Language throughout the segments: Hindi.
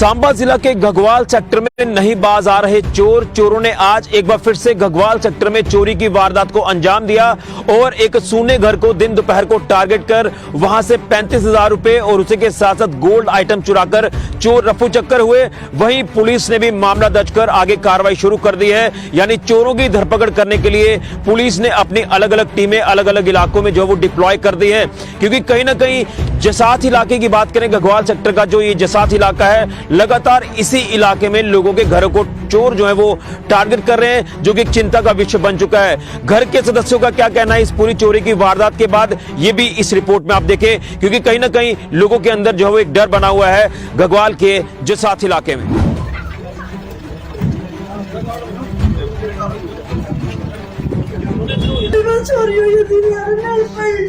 सांबा जिला के घगवाल सेक्टर में नहीं बाज आ रहे चोरों ने आज एक बार फिर से घगवाल सेक्टर में चोरी की वारदात को अंजाम दिया और एक सूने घर को दिन दोपहर को टारगेट कर वहां से 35,000 रुपए और उसी के साथ साथ गोल्ड आइटम चुराकर चोर रफू चक्कर हुए। वहीं पुलिस ने भी मामला दर्ज कर आगे कार्रवाई शुरू कर दी है। यानी चोरों की धरपकड़ करने के लिए पुलिस ने अपनी अलग अलग टीमें अलग अलग इलाकों में जो वो डिप्लॉय कर दी है, क्योंकि कहीं ना कहीं जसात इलाके की बात करें, घगवाल सेक्टर का जो ये जसात इलाका है, लगातार इसी इलाके में लोगों के घरों को चोर जो है वो टारगेट कर रहे हैं, जो कि एक चिंता का विषय बन चुका है। घर के सदस्यों का क्या कहना है इस पूरी चोरी की वारदात के बाद, ये भी इस रिपोर्ट में आप देखें, क्योंकि कहीं ना कहीं लोगों के अंदर जो है वो एक डर बना हुआ है घगवाल के जसात इलाके में। चोरी हुई थी यार, नहीं पड़ी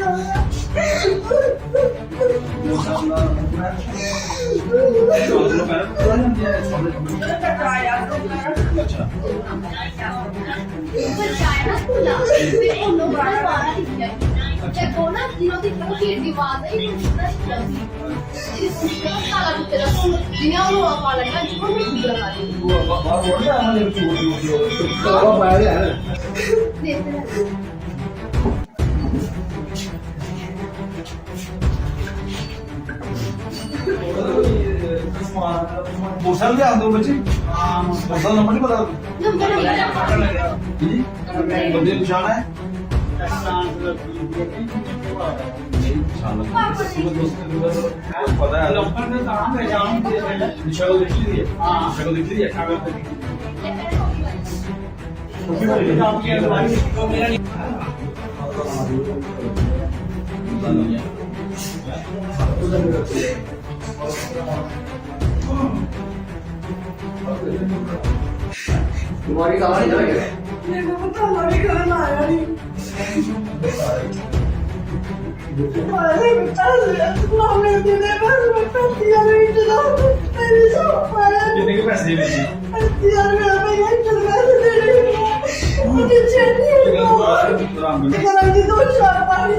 बोसल क्या दो बच्चे बोसल नंबर नहीं पता बंदे निशान है पता है निशान देख लीजिए निशान देख लीजिए तुम्हारी कहानी क्या है? मेरे को पता नहीं कहाँ आया नहीं। अरे बेटा, मामले में मेरे पास रुपये दिया नहीं चला, मेरी शॉप आया। कितने के पैसे दे दीजिए? दिया मेरा भैया चल पैसे दे रही है, मुझे चैन नहीं होगा। मेरा जी दो शॉप आई,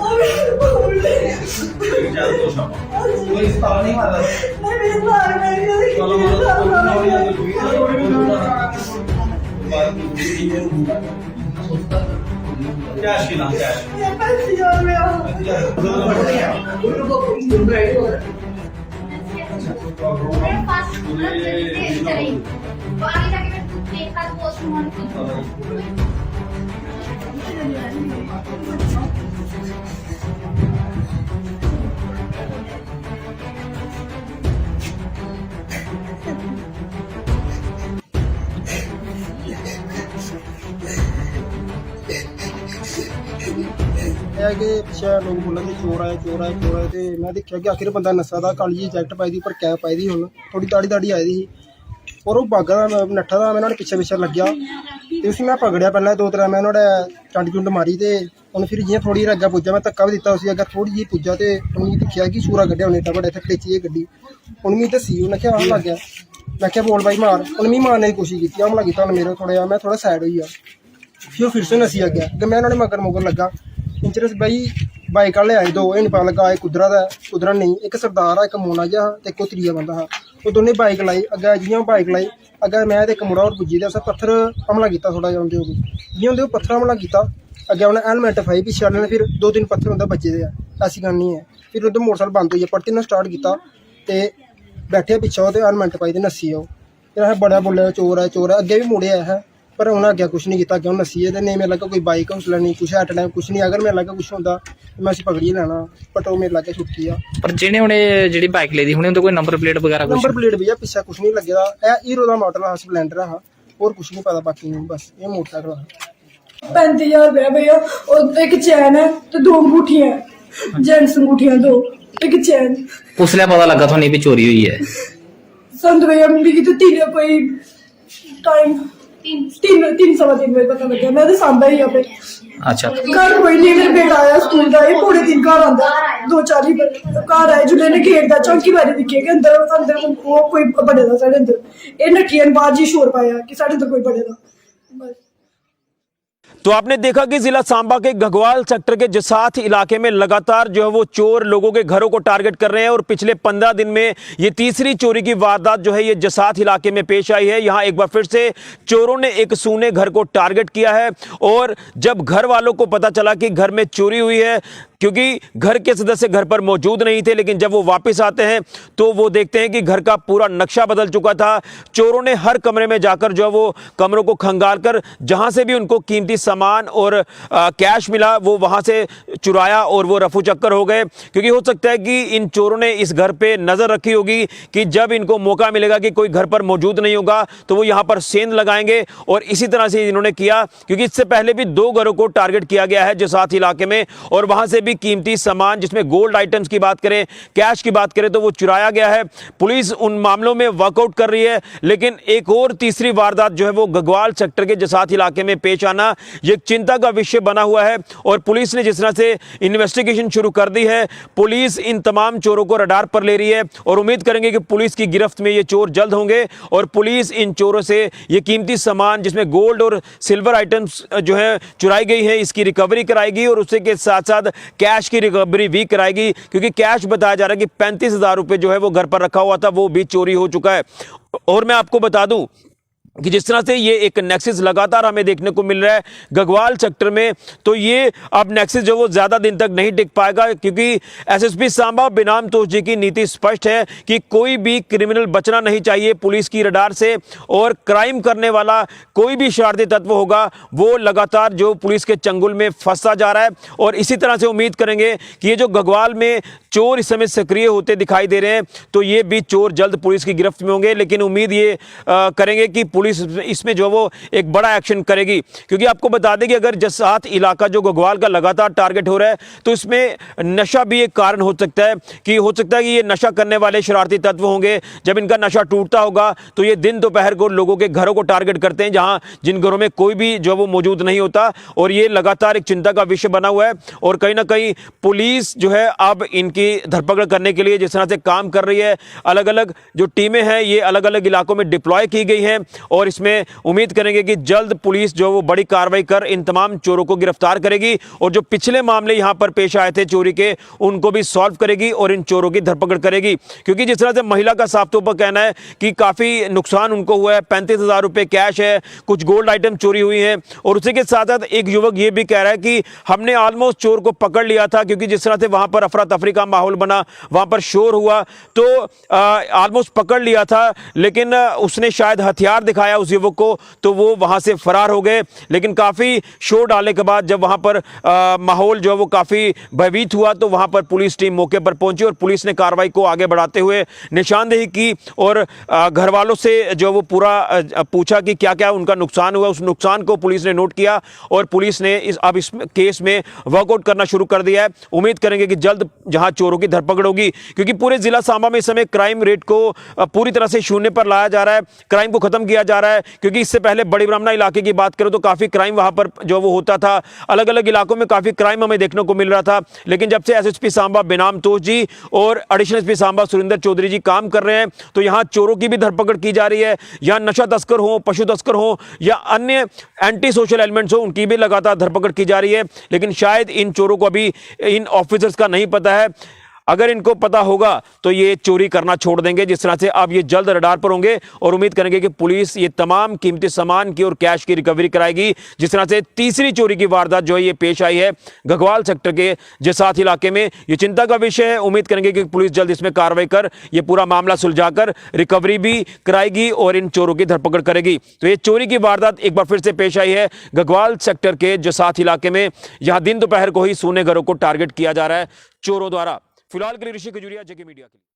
अभी बोल रही है। दो शॉप। कोई इस ताला नहीं मारा? नहीं मेरे बाहर में नहीं कैश की नाम कैश ये पैसे और मैं मेरे पास तो आगे जाके मैं एक साथ वॉशरूम कि पिछले लोग बोला कि चोर आए तो मैं देखा कि आखिर बंदा नशा था, काली जी जैकट पाई दी, उपर कैप पाई दी, हुण थोड़ी दाड़ी आई दी और वो बागा दा नट्ठा दा, मैं पिछे लग्या तो उसी मैं पकड़िया। पहले 2-3 मैं टंड टुंड मारी तो उन्हें फिर जियां थोड़ी अग्गे पुज्जा, मैं धक्का भी दिता उसी अगर थोड़ी जी पुज्जा तो उन्हें दिखा कि सूरा कड्ढिया उन्हें एड्डा बड़ा इत्थे खड़ेची गड्डी, उन्हें मिगी दसी, उन्हें क्या लग गया, मैं क्या बोल भाई मार, उन्हें मिगी मारने की कोशिश की, हमला किया उन्हें मेरे थोड़ा, मैं थोड़ा सैड हुई फिर से नसी अग्गे मैं उन्होंने मगर लगा। इंचरस भाई बाइक वाले आए दो, ये नहीं पता लगा कुदरा दा कुदरा नहीं, एक सरदार है, एक मोना जहा ते एक त्रीया बंदा हा, वो दोनों बाइक लाई अग्गे, जियां बाइक लाई अग्गे मैं ते एक मुड़ा और पुज्जी, उस पत्थर हमला किया थोड़ा जिहा उंदे जियां उंदे पत्थर हमला किया अग्गे उन्हें हेलमेट पाई, पिछे वाले ने फिर 2-3 पत्थर उंदे बचे दे, ऐसी गल नहीं है। फिर उधर मोटरसाइकिल बंद हुई, परती ने स्टार्ट किया तो बैठे पिछे तो हेलमेट पाई तो नसी आओ, फिर असें बड़ा बोलिया चोर है, अगे भी मुड़े है पर उन्हें अगे कुछ नहीं किया, अगे नसी है, नहीं मेरे लगा कोई बाइक हौसला नहीं, कुछ एट टाइम कुछ नहीं, अगर मेरे लगा कुछ होंदा मैं उसे पकड़ी लेना, बट वो मेरे लगे छुट्टी आ। पर जिन्हें उन्हें जी बाइक ली थी उन्हें कोई नंबर प्लेट वगैरह नंबर प्लेट भैया पिछा कुछ नहीं लगे, हीरो का मॉडल हा, स्पलेंडर हा, और कुछ नहीं पता बाकी नहीं, बस ये मोटरसाइकिल हा। 35,000 रुपया भैया, और एक चैन है तो 2 अंगूठियां, जेंट्स अंगूठियां 2, एक चैन। उसले पता लगा थोड़ी भी चोरी हुई है? संत भैया मिगी तो 3 कोई टाइम 3-3 बजे पता लगे, मैं तो सांबा ही पे। अच्छा, घर कोई नहीं, मेरा बेटा आया स्कूल का, 3:45 घर आंदा, 2-4 घर आए जुले ने गेट दा चौंकी बारी दिखे कि अंदर वो कोई बड़े दा साढ़े अंदर, ये नट्ठियन बाहर जी शोर पाया कि साढ़े अंदर कोई बड़े दा, बस। तो आपने देखा कि जिला सांबा के घगवाल सेक्टर के जसाथ इलाके में लगातार जो है वो चोर लोगों के घरों को टारगेट कर रहे हैं और पिछले 15 दिन में ये तीसरी चोरी की वारदात जो है ये जसाथ इलाके में पेश आई है। यहां एक बार फिर से चोरों ने एक सूने घर को टारगेट किया है और जब घर वालों को पता चला कि घर में चोरी हुई है, क्योंकि घर के सदस्य घर पर मौजूद नहीं थे, लेकिन जब वो वापस आते हैं तो वो देखते हैं कि घर का पूरा नक्शा बदल चुका था। चोरों ने हर कमरे में जाकर जो है वो कमरों को खंगाल कर जहां से भी उनको कीमती सामान और कैश मिला वो वहां से चुराया और वो रफू चक्कर हो गए। क्योंकि हो सकता है कि इन चोरों ने इस घर पे नजर रखी होगी कि जब इनको मौका मिलेगा कि कोई घर पर मौजूद नहीं होगा तो वो यहां पर सेंध लगाएंगे, और इसी तरह से इन्होंने किया। क्योंकि इससे पहले भी 2 घरों को टारगेट किया गया है जसाथ इलाके में और वहां से कीमती सामान जिसमें गोल्ड आइटम्स की बात करें, कैश की बात करें तो वो चुराया गया है। पुलिस उन मामलों में वर्कआउट कर रही है, लेकिन एक और तीसरी वारदात जो है वो घगवाल सेक्टर के जसाथ इलाके में पेश आना ये एक चिंता का विषय बना हुआ है। और पुलिस ने जिस तरह से इन्वेस्टिगेशन शुरू कर दी है, पुलिस इन तमाम चोरों को रडार पर ले रही है और उम्मीद करेंगे कि पुलिस की गिरफ्त में ये चोर जल्द होंगे और पुलिस इन चोरों से ये कीमती सामान जिसमें गोल्ड और सिल्वर आइटम्स जो है चुराई गई है इसकी रिकवरी कराएगी और उसके के साथ साथ कैश की रिकवरी भी कराएगी। क्योंकि कैश बताया जा रहा है कि 35,000 रुपए जो है वो घर पर रखा हुआ था, वो भी चोरी हो चुका है। और मैं आपको बता दूं कि जिस तरह से ये एक नेक्सस लगातार हमें देखने को मिल रहा है घगवाल सेक्टर में, तो ये अब नेक्सस जो वो ज्यादा दिन तक नहीं टिक पाएगा। क्योंकि एसएसपी सांबा बेनाम तोष जी की नीति स्पष्ट है कि कोई भी क्रिमिनल बचना नहीं चाहिए पुलिस की रडार से, और क्राइम करने वाला कोई भी शरारती तत्व होगा वो लगातार जो पुलिस के चंगुल में फंसता जा रहा है। और इसी तरह से उम्मीद करेंगे कि ये जो घगवाल में चोर इस समय सक्रिय होते दिखाई दे रहे हैं तो ये भी चोर जल्द पुलिस की गिरफ्त में होंगे। लेकिन उम्मीद ये करेंगे कि पुलिस इसमें जो वो एक बड़ा एक्शन करेगी। क्योंकि आपको बता दें कि अगर जसाथ इलाका जो घगवाल का लगातार टारगेट हो रहा है तो इसमें नशा भी एक कारण हो सकता है कि ये नशा करने वाले शरारती तत्व होंगे। जब इनका नशा टूटता होगा तो ये दिन दोपहर को लोगों के घरों को टारगेट करते हैं जहां जिन घरों में कोई भी जो वो मौजूद नहीं होता, और ये लगातार एक चिंता का विषय बना हुआ है। और कहीं ना कहीं पुलिस जो है अब इनकी धरपकड़ करने के लिए जिस तरह से काम कर रही है, अलग अलग जो टीमें हैं ये अलग अलग इलाकों में डिप्लॉय की गई हैं और इसमें उम्मीद करेंगे कि जल्द पुलिस जो वो बड़ी कार्रवाई कर इन तमाम चोरों को गिरफ्तार करेगी और जो पिछले मामले यहां पर पेश आए थे चोरी के उनको भी सॉल्व करेगी और इन चोरों की धरपकड़ करेगी। क्योंकि जिस तरह से महिला का साफ तौर पर कहना है कि काफी नुकसान उनको हुआ है, 35,000 रुपए कैश है, कुछ गोल्ड आइटम चोरी हुई है। और उसी के साथ साथ एक युवक ये भी कह रहा है कि हमने ऑलमोस्ट चोर को पकड़ लिया था, क्योंकि जिस तरह से वहां पर अफरा तफरी का माहौल बना, वहां पर शोर हुआ तो ऑलमोस्ट पकड़ लिया था, लेकिन उसने शायद हथियार दिखाया उस युवक को तो वो वहां से फरार हो गए। लेकिन काफी शोर डालने के बाद जब वहां पर माहौल जो है वो काफी भयभीत हुआ तो वहां पर पुलिस टीम मौके पर पहुंची और पुलिस ने कार्रवाई को आगे बढ़ाते हुए निशानदेही की और घर वालों से जो वो पूरा पूछा कि क्या क्या उनका नुकसान हुआ। उस नुकसान को पुलिस ने नोट किया और पुलिस ने अब इस केस में वर्कआउट करना शुरू कर दिया है। उम्मीद करेंगे कि जल्द जहां चोरों की धरपकड़ होगी, क्योंकि पूरे जिला सांबा में इस समय क्राइम रेट को पूरी तरह से शून्य पर लाया जा रहा है, क्राइम को खत्म किया जा रहा है। क्योंकि इससे पहले बड़ी ब्राह्मणा इलाके की बात करें तो काफी क्राइम वहां पर जो वो होता था, अलग अलग इलाकों में काफी क्राइम हमें देखने को मिल रहा था। लेकिन जब से एसएसपी सांबा बेनाम तोष जी और एडिशनल एसपी सांबा सुरेंद्र चौधरी जी काम कर रहे हैं तो यहां चोरों की भी धरपकड़ की जा रही है। यहां नशा तस्कर हो, पशु तस्कर हो या अन्य एंटी सोशल एलिमेंट्स हो, उनकी भी लगातार धरपकड़ की जा रही है। लेकिन शायद इन चोरों को अभी इन ऑफिसर्स का नहीं पता है। अगर इनको पता होगा तो ये चोरी करना छोड़ देंगे। जिस तरह से अब ये जल्द रडार पर होंगे और उम्मीद करेंगे कि पुलिस ये तमाम कीमती सामान की और कैश की रिकवरी कराएगी। जिस तरह से तीसरी चोरी की वारदात जो है ये पेश आई है घगवाल सेक्टर के जसाथ इलाके में, ये चिंता का विषय है। उम्मीद करेंगे कि पुलिस जल्द इसमें कार्रवाई कर ये पूरा मामला सुलझाकर रिकवरी भी कराएगी और इन चोरों की धरपकड़ करेगी। तो ये चोरी की वारदात एक बार फिर से पेश आई है घगवाल सेक्टर के जसाथ इलाके में। यहां दिन दोपहर को ही सोने घरों को टारगेट किया जा रहा है चोरों द्वारा। फिलहाल के लिए ऋषि खजूरिया, जेके मीडिया के लिए।